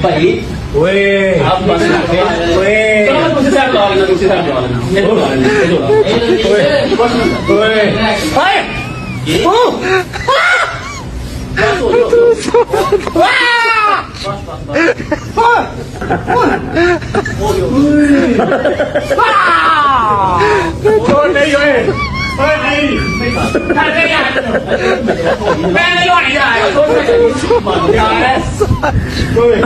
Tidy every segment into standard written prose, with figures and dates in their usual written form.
भाई ओए आप बस ओए चलो मैं दूसरी साइड लगा लेना दूसरी साइड लगा लेना ये तो लगा लेना ये तो लगा ओए हाय ओ बस हो छोड़ नहीं ओए ओए नहीं मैं नहीं होने जा रहा ओए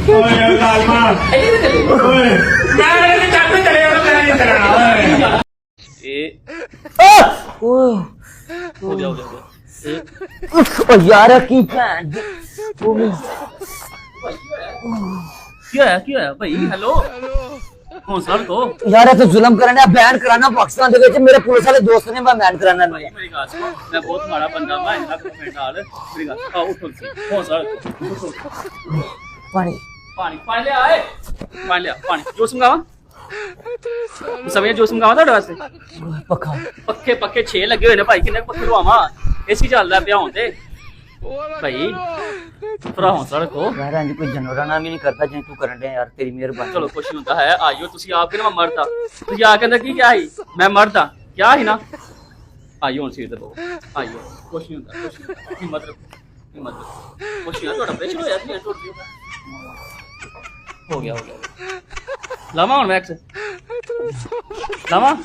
ओए लालमा ओए मैं चाहते चले और मैं नहीं चलाना ओए हो गया ओ यार की भैन क्या है भाई हेलो हौसला तो यार ਇਹ ਤਾਂ ਜ਼ੁਲਮ ਕਰਨਾ ਬੈਨ ਕਰਾਣਾ ਪਾਕਿਸਤਾਨ ਦੇ ਵਿੱਚ ਮੇਰੇ ਪੁਲਿਸ ਵਾਲੇ ਦੋਸਤ ਨੇ ਮੈਂ ਬੈਨ ਕਰਾਣਾ भाई मेरी बात सुनो मैं बहुत माड़ा बंदा मैं इतना पेमेंट हाल मेरी बात आओ उठो हौसला उठो ਪਾਣੀ पानी ले आए पानी जूस मंगावा समय जूस मंगावा ਤੁਹਾਡੇ ਵਾਸਤੇ ਪੱਖਾ ਪੱਕੇ 6 ਲੱਗੇ ਹੋਏ ਨੇ ਭਾਈ ਕਿੰਨੇ ਪੱਕੇ ਲਵਾਵਾਂ ਏਸੀ ਚੱਲਦਾ ਪਿਆ ਹੁਣ ਤੇ ਭਾਈ ਥੋੜਾ ਹੌਸਲਾ ਰੱਖੋ ਯਾਰ ਅੰਜ ਕੋਈ ਜਨੋਰਾ ਨਾਮ ਹੀ ਨਹੀਂ ਕਰਦਾ ਜਿਵੇਂ ਤੂੰ ਕਰਨ ਡਿਆ ਯਾਰ ਤੇਰੀ ਮਿਹਰਬਾਨੀ ਚਲੋ ਕੁਛ ਹੁੰਦਾ ਹੈ ਆਇਓ ਤੁਸੀਂ ਆਪ ਕਹਿੰਦੇ ਮੈਂ ਮਰਦਾ ਤੁਸੀਂ ਆ ਕਹਿੰਦਾ ਕੀ ਕਿਹਾ ਸੀ ਮੈਂ ਮਰਦਾ ਕਿਹਾ ਸੀ ਨਾ ਆਇਓ ਹੁਣ ਸੀਟ ਤੇ ਬੋ ਆਇਓ ਕੁਛ ਨਹੀਂ ਹੁੰਦਾ ਹਿੰਮਤ ਰੱਖੋ ਕੁਛ ਨਹੀਂ ਤੁਹਾਡਾ ਪ੍ਰੈਸ਼ਰ ਹੋਇਆ ਸੀ ਟੁੱਟ ਗਿਆ ਹੋ ਗਿਆ ਲਾਵਾ ਹੁਣ ਮੈਕਸ ਲਾਵਾ